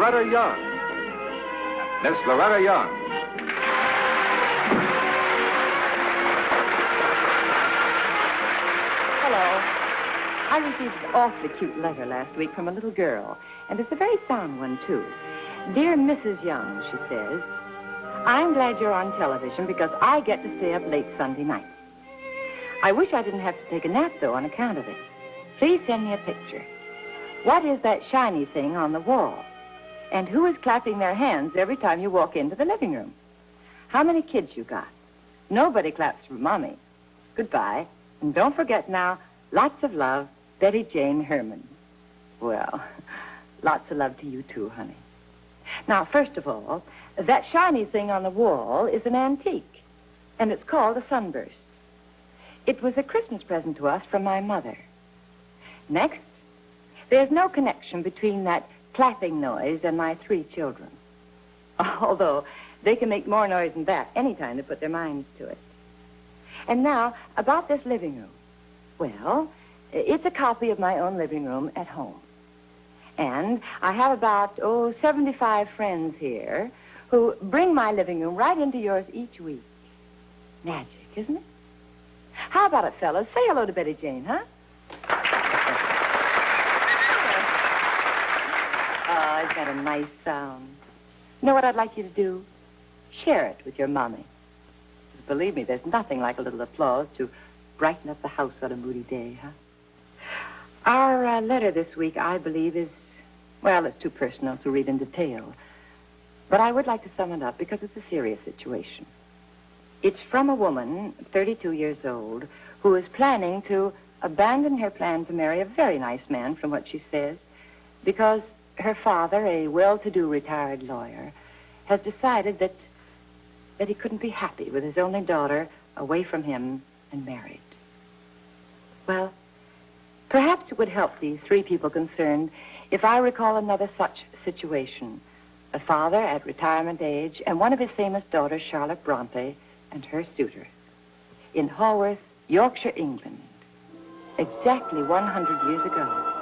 Loretta Young. Miss Loretta Young. Hello. I received an awfully cute letter last week from a little girl, and it's a very sound one, too. Dear Mrs. Young, she says, I'm glad you're on television because I get to stay up late Sunday nights. I wish I didn't have to take a nap, though, on account of it. Please send me a picture. What is that shiny thing on the wall? And who is clapping their hands every time you walk into the living room? How many kids you got? Nobody claps for Mommy. Goodbye. And don't forget now, lots of love, Betty Jane Herman. Well, lots of love to you, too, honey. Now, first of all, that shiny thing on the wall is an antique, and it's called a sunburst. It was a Christmas present to us from my mother. Next, there's no connection between that clapping noise and my 3 children. Although they can make more noise than that anytime they put their minds to it. And now, about this living room. Well, it's a copy of my own living room at home. And I have about, 75 friends here who bring my living room right into yours each week. Magic, isn't it? How about it, fellas? Say hello to Betty Jane, huh? Oh, isn't that a nice sound? You know what I'd like you to do? Share it with your mommy. Because believe me, there's nothing like a little applause to brighten up the house on a moody day, huh? Our letter this week, I believe, is, well, it's too personal to read in detail. But I would like to sum it up because it's a serious situation. It's from a woman, 32 years old, who is planning to abandon her plan to marry a very nice man, from what she says, because her father, a well-to-do retired lawyer, has decided that he couldn't be happy with his only daughter away from him and married. Well, perhaps it would help these 3 people concerned if I recall another such situation. A father at retirement age and one of his famous daughters, Charlotte Bronte, and her suitor, in Haworth, Yorkshire, England, exactly 100 years ago.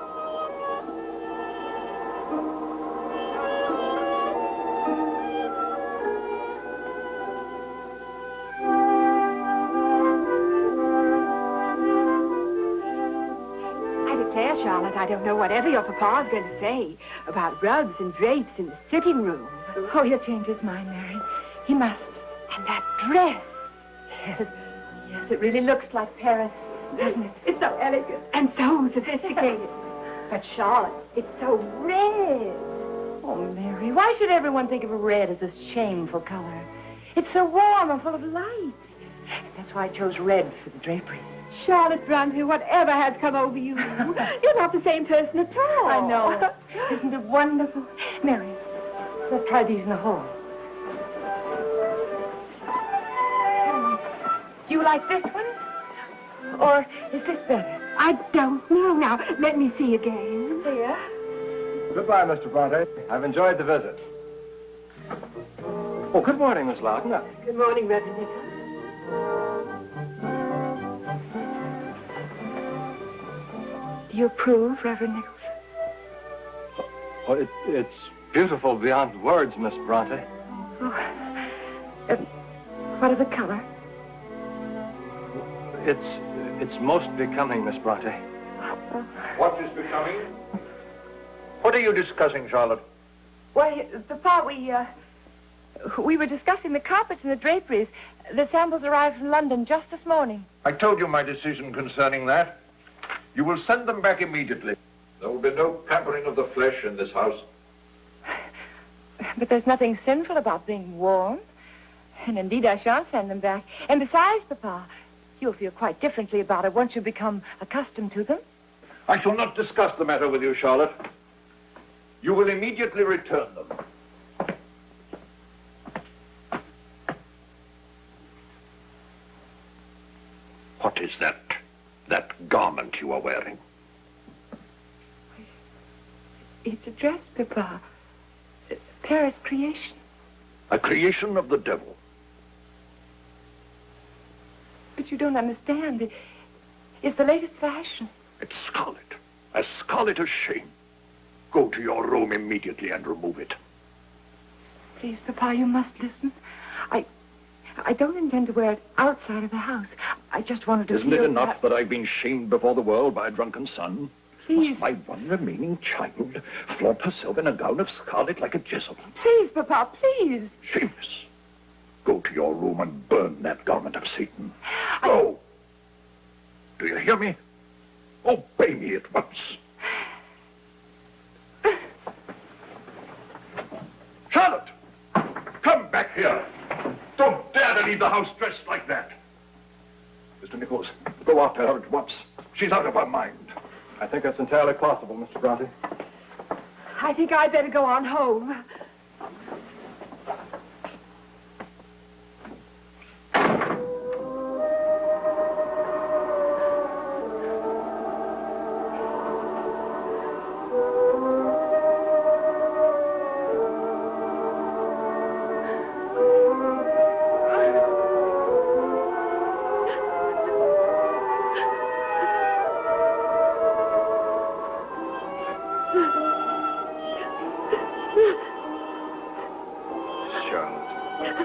Charlotte, I don't know whatever your papa's going to say about rugs and drapes in the sitting room. Oh, he'll change his mind, Mary. He must. And that dress. Yes, it really looks like Paris, doesn't it? It's so elegant and so sophisticated. But Charlotte, it's so red. Oh, Mary, why should everyone think of red as a shameful color? It's so warm and full of light. That's why I chose red for the draperies. Charlotte Bronte, whatever has come over you? You're not the same person at all. I know. Isn't it wonderful? Mary, let's try these in the hall. Do you like this one? Or is this better? I don't know. Now, let me see again. Here. Goodbye, Mr. Bronte. I've enjoyed the visit. Oh, good morning, Miss Loudon. Good morning, Reverend Nicholls. Do you approve, Reverend Nicholls? Oh, it's beautiful beyond words, Miss Bronte. Oh, what of the color? It's most becoming, Miss Bronte. Oh. What is becoming? What are you discussing, Charlotte? Why, Papa, we were discussing the carpets and the draperies. The samples arrived from London just this morning. I told you my decision concerning that. You will send them back immediately. There will be no pampering of the flesh in this house. But there's nothing sinful about being warm. And indeed, I shan't send them back. And besides, Papa, you'll feel quite differently about it once you become accustomed to them. I shall not discuss the matter with you, Charlotte. You will immediately return them. What is that garment you are wearing? It's a dress, Papa. Paris creation. A creation of the devil. But you don't understand. It's the latest fashion. It's scarlet. As scarlet as shame. Go to your room immediately and remove it. Please, Papa, you must listen. I don't intend to wear it outside of the house. I just wanted to Isn't it enough that I've been shamed before the world by a drunken son? Please. Must my one remaining child flaunt herself in a gown of scarlet like a Jezebel? Please, Papa, please. Shameless. Go to your room and burn that garment of Satan. Go. Do you hear me? Obey me at once. Charlotte! Come back here. Don't dare to leave the house dressed like that. Mr. Nicholls, go after her at once. She's out of her mind. I think that's entirely possible, Mr. Bronte. I think I'd better go on home.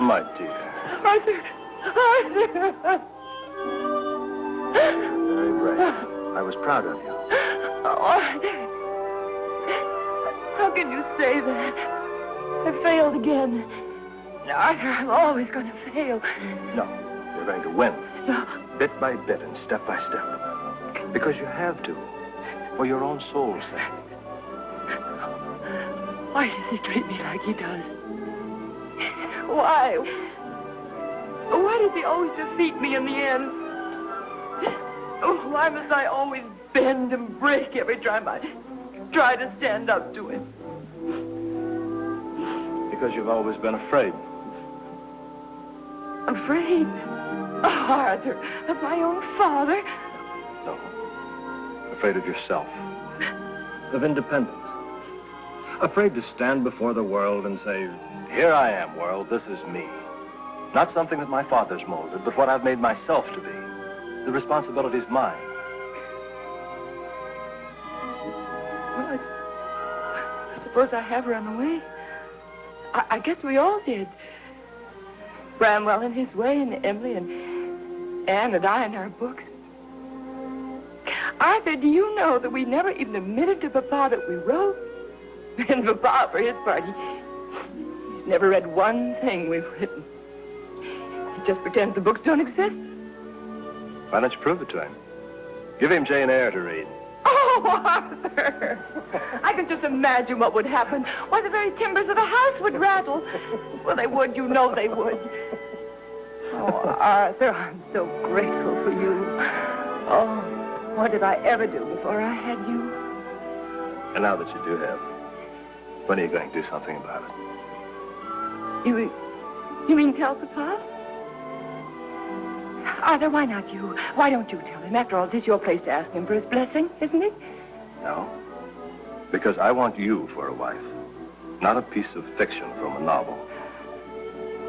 My dear. Arthur! Arthur! Very brave. I was proud of you. Oh, Arthur. How can you say that? I failed again. Arthur, I'm always going to fail. No, you're going to win. No. Bit by bit and step by step. Because you have to. For your own soul's sake. Why does he treat me like he does? Why? Why does he always defeat me in the end? Why must I always bend and break every time I try to stand up to him? Because you've always been afraid. Afraid? Oh, Arthur, of my own father? No. Afraid of yourself. Of independence. Afraid to stand before the world and say, here I am, world, this is me. Not something that my father's molded, but what I've made myself to be. The responsibility's mine. Well, I suppose I have run away. I guess we all did. Bramwell in his way, and Emily, and Anne, and I in our books. Arthur, do you know that we never even admitted to Papa that we wrote? And Papa, for his part, he's never read one thing we've written. He just pretends the books don't exist. Why don't you prove it to him? Give him Jane Eyre to read. Oh, Arthur! I can just imagine what would happen. Why, the very timbers of the house would rattle. Well, they would. You know they would. Oh, Arthur, I'm so grateful for you. Oh, what did I ever do before I had you? And now that you do have, when are you going to do something about it? You mean tell Papa? Arthur, why not you? Why don't you tell him? After all, it's your place to ask him for his blessing, isn't it? No. Because I want you for a wife. Not a piece of fiction from a novel.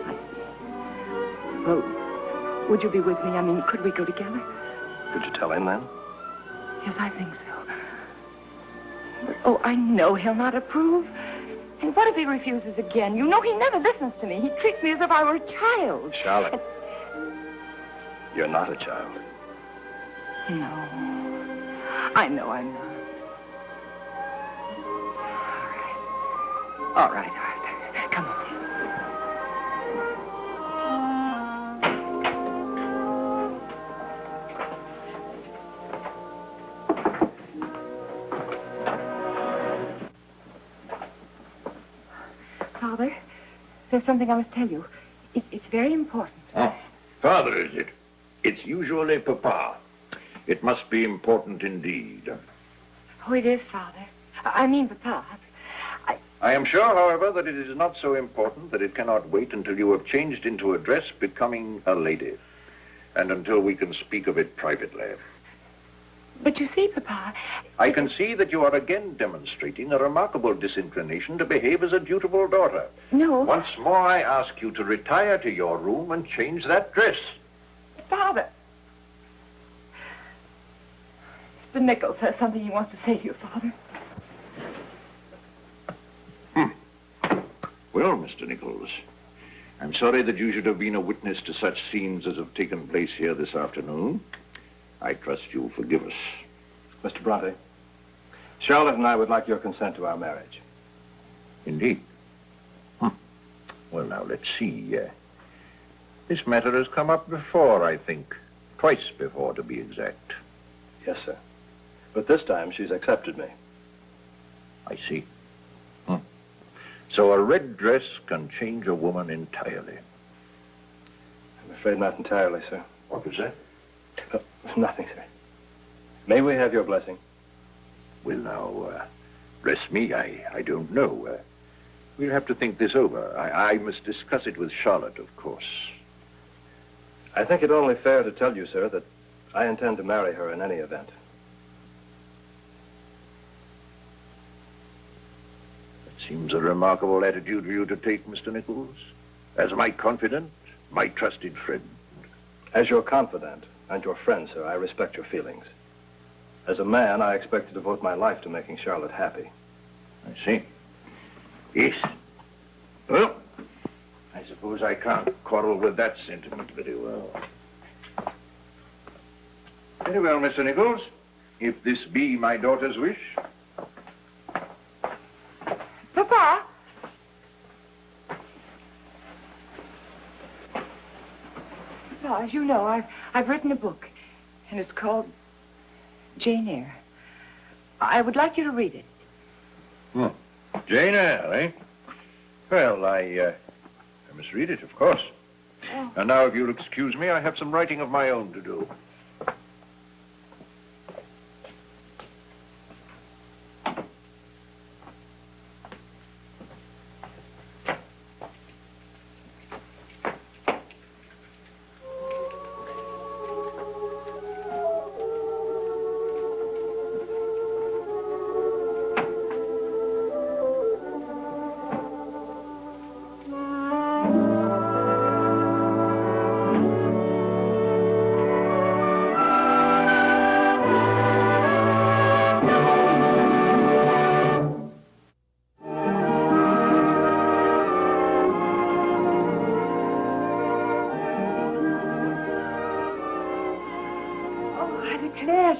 I see. Well, would you be with me? I mean, could we go together? Could you tell him then? Yes, I think so. But, oh, I know he'll not approve. And what if he refuses again? You know he never listens to me. He treats me as if I were a child. Charlotte. You're not a child. No. I know I'm not. All right, Arthur. Come on. Father, there's something I must tell you. It's very important. Oh, Father, is it? It's usually Papa. It must be important indeed. Oh, it is, Father. I mean, Papa. I am sure, however, that it is not so important that it cannot wait until you have changed into a dress becoming a lady, and until we can speak of it privately. But you see, Papa... I can see that you are again demonstrating a remarkable disinclination to behave as a dutiful daughter. No. Once more, I ask you to retire to your room and change that dress. Father. Mr. Nicholls has something he wants to say to you, Father. Well, Mr. Nicholls, I'm sorry that you should have been a witness to such scenes as have taken place here this afternoon. I trust you'll forgive us. Mr. Bronte, Charlotte and I would like your consent to our marriage. Indeed. Well, now, let's see. This matter has come up before, I think. Twice before, to be exact. Yes, sir. But this time she's accepted me. I see. So a red dress can change a woman entirely. I'm afraid not entirely, sir. What was that? Nothing, sir. May we have your blessing? Well, now, bless me, I don't know. We'll have to think this over. I must discuss it with Charlotte, of course. I think it only fair to tell you, sir, that I intend to marry her in any event. It seems a remarkable attitude for you to take, Mr. Nicholls. As my confidant, my trusted friend. As your confidant and your friend, sir, I respect your feelings. As a man, I expect to devote my life to making Charlotte happy. I see. Yes. Well, I suppose I can't quarrel with that sentiment very well. Very well, Mr. Nicholls. If this be my daughter's wish. Papa? Papa, as you know, I've written a book, and it's called Jane Eyre. I would like you to read it. Jane Eyre, eh? Well, I must read it, of course. Oh. And now, if you'll excuse me, I have some writing of my own to do.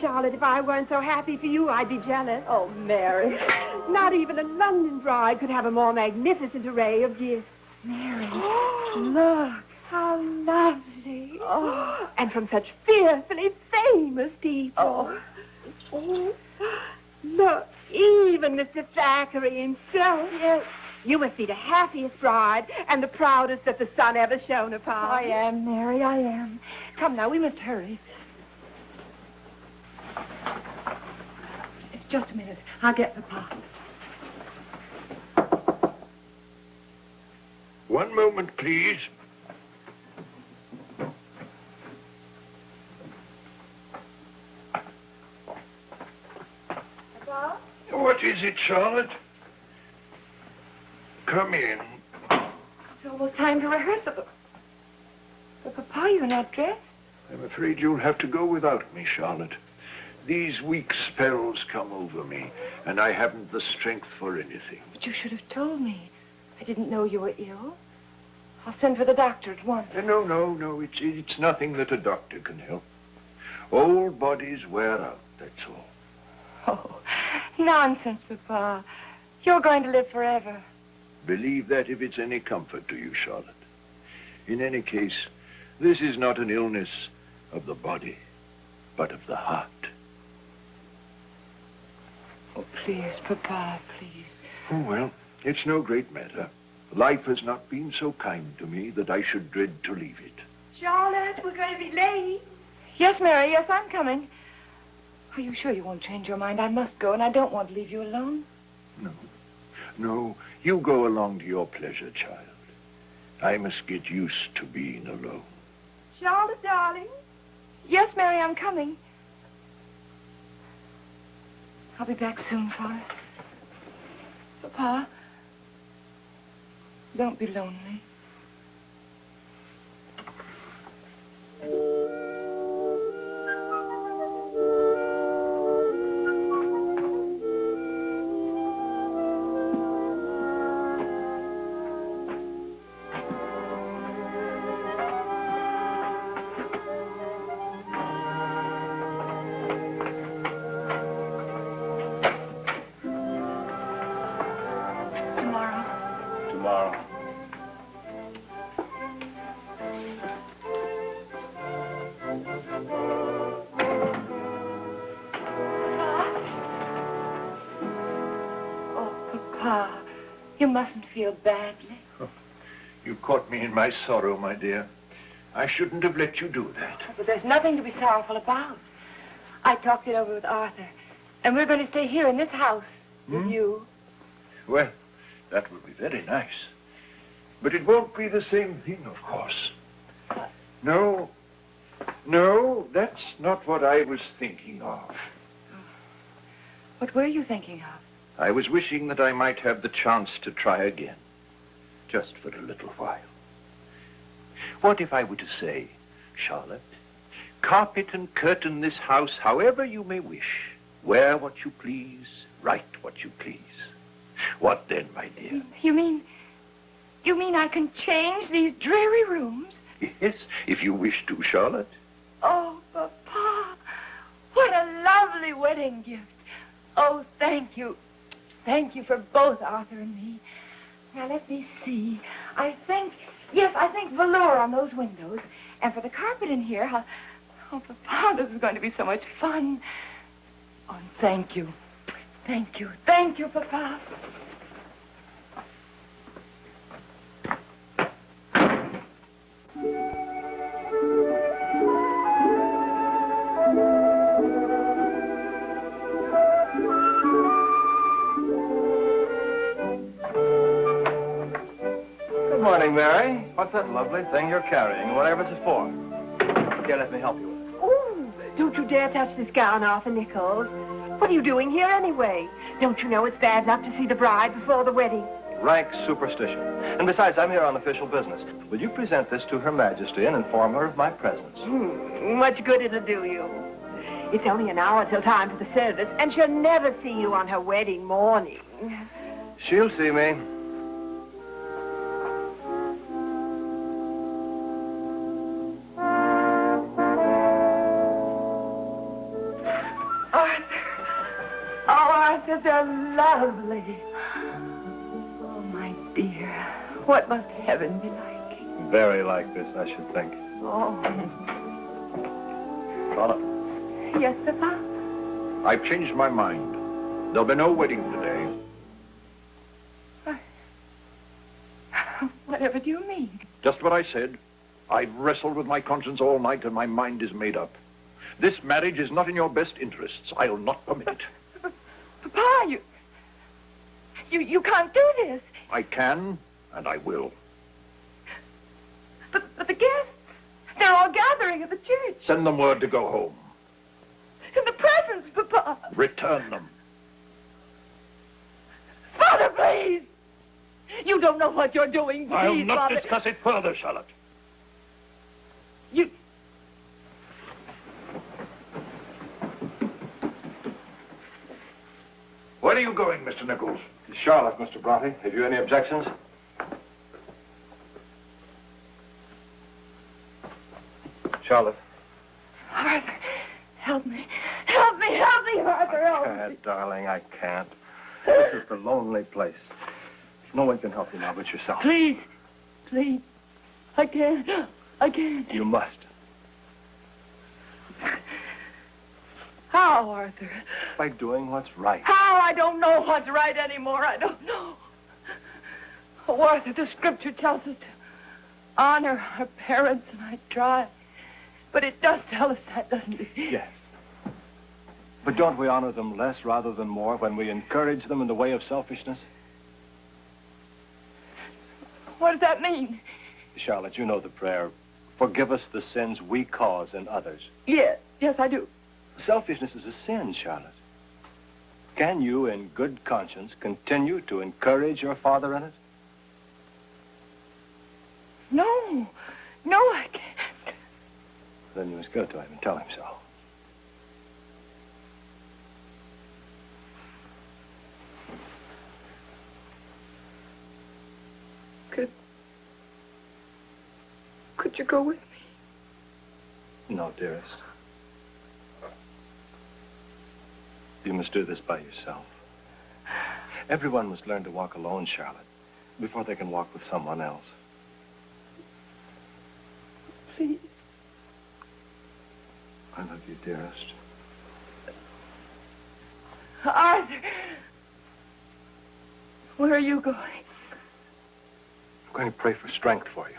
Charlotte, if I weren't so happy for you, I'd be jealous. Oh, Mary. Not even a London bride could have a more magnificent array of gifts. Mary, look. How lovely. Oh. And from such fearfully famous people. Oh. Look, even Mr. Thackeray himself. Yes. You must be the happiest bride and the proudest that the sun ever shone upon. I am, Mary, I am. Come now, we must hurry. Just a minute. I'll get Papa. One moment, please. Papa? What is it, Charlotte? Come in. It's almost time to rehearsal. But Papa, you're not dressed. I'm afraid you'll have to go without me, Charlotte. These weak spells come over me, and I haven't the strength for anything. But you should have told me. I didn't know you were ill. I'll send for the doctor at once. No. It's nothing that a doctor can help. Old bodies wear out, that's all. Oh, nonsense, Papa. You're going to live forever. Believe that if it's any comfort to you, Charlotte. In any case, this is not an illness of the body, but of the heart. Oh, please, Papa, please. Oh, well, it's no great matter. Life has not been so kind to me that I should dread to leave it. Charlotte, we're going to be late. Yes, Mary, yes, I'm coming. Are you sure you won't change your mind? I must go, and I don't want to leave you alone. No, you go along to your pleasure, child. I must get used to being alone. Charlotte, darling. Yes, Mary, I'm coming. I'll be back soon, Father. Papa, don't be lonely. mustn't feel badly. You caught me in my sorrow, my dear. I shouldn't have let you do that. But there's nothing to be sorrowful about. I talked it over with Arthur, and we're going to stay here in this house with you. Well, that will be very nice. But it won't be the same thing, of course. No, that's not what I was thinking of. What were you thinking of? I was wishing that I might have the chance to try again, just for a little while. What if I were to say, Charlotte, carpet and curtain this house however you may wish. Wear what you please, write what you please. What then, my dear? You mean I can change these dreary rooms? Yes, if you wish to, Charlotte. Oh, Papa, what a lovely wedding gift. Oh, thank you. Thank you for both Arthur and me. Now, let me see. I think velour on those windows. And for the carpet in here, oh, Papa, this is going to be so much fun. Oh, thank you. Thank you. Thank you, Papa. Good morning, Mary. What's that lovely thing you're carrying? Whatever it's for. Here, let me help you with it. Oh, don't you dare touch this gown, Arthur Nicholls. What are you doing here anyway? Don't you know it's bad luck to see the bride before the wedding? Rank superstition. And besides, I'm here on official business. Will you present this to Her Majesty and inform her of my presence? Much good it'll do you. It's only an hour till time for the service, and she'll never see you on her wedding morning. She'll see me. They're lovely. Oh, my dear. What must heaven be like? Very like this, I should think. Oh. Charlotte. Yes, Papa? I've changed my mind. There'll be no wedding today. Whatever do you mean? Just what I said. I've wrestled with my conscience all night and my mind is made up. This marriage is not in your best interests. I'll not permit it. Papa, you can't do this. I can, and I will. But the guests, they're all gathering at the church. Send them word to go home. And the presents, Papa. Return them. Father, please. You don't know what you're doing, please, I'll not Father. discuss it further, Charlotte. You... Where are you going, Mr. Nicholls? To Charlotte, Mr. Bronte. Have you any objections? Charlotte. Arthur, help me. Help me, Arthur, help me. I can't, darling, I can't. This is the lonely place. No one can help you now but yourself. Please. I can't. You must. How, Arthur? By doing what's right. How? I don't know what's right anymore. I don't know. Oh, Arthur, the scripture tells us to honor our parents, and I try. But it does tell us that, doesn't it? Yes. But don't we honor them less rather than more when we encourage them in the way of selfishness? What does that mean? Charlotte, you know the prayer. Forgive us the sins we cause in others. Yes, I do. Selfishness is a sin, Charlotte. Can you, in good conscience, continue to encourage your father in it? No, I can't. Then you must go to him and tell him so. Could you go with me? No, dearest. You must do this by yourself. Everyone must learn to walk alone, Charlotte, before they can walk with someone else. Please. I love you, dearest. Arthur! Where are you going? I'm going to pray for strength for you.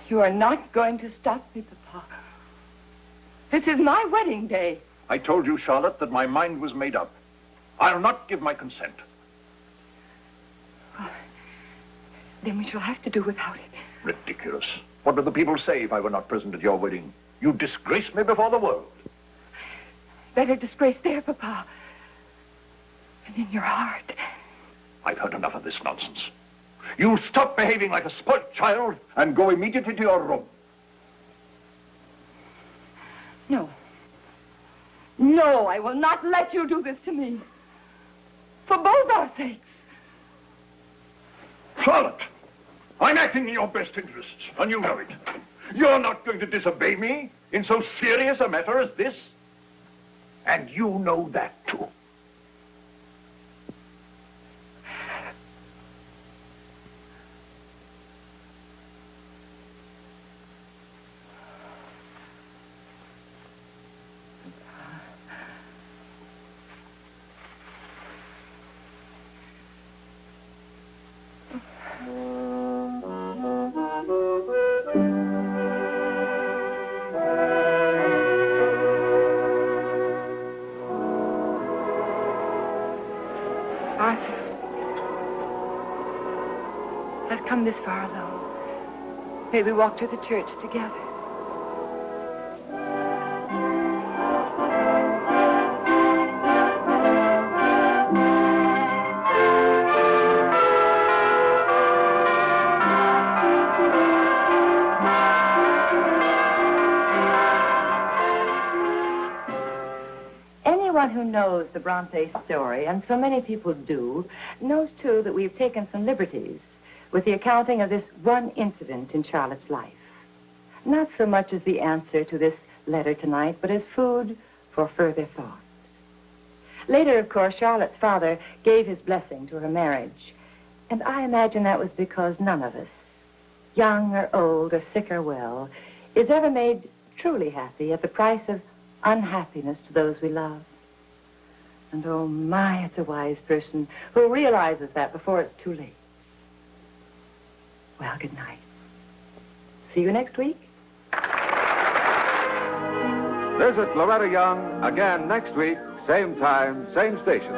You are not going to stop me, Papa. This is my wedding day. I told you, Charlotte, that my mind was made up. I'll not give my consent. Well, then we shall have to do without it. Ridiculous. What would the people say if I were not present at your wedding? You disgrace me before the world. Better disgrace there, Papa. And in your heart. I've heard enough of this nonsense. You stop behaving like a spoilt child and go immediately to your room. No. No, I will not let you do this to me. For both our sakes. Charlotte, I'm acting in your best interests, and you know it. You're not going to disobey me in so serious a matter as this. And you know that, too. This far alone. May we walk to the church together. Anyone who knows the Bronte story, and so many people do, knows too that we've taken some liberties with the accounting of this one incident in Charlotte's life. Not so much as the answer to this letter tonight, but as food for further thought. Later, of course, Charlotte's father gave his blessing to her marriage. And I imagine that was because none of us, young or old or sick or well, is ever made truly happy at the price of unhappiness to those we love. And oh my, it's a wise person who realizes that before it's too late. Well, good night. See you next week. Visit Loretta Young again next week, same time, same station.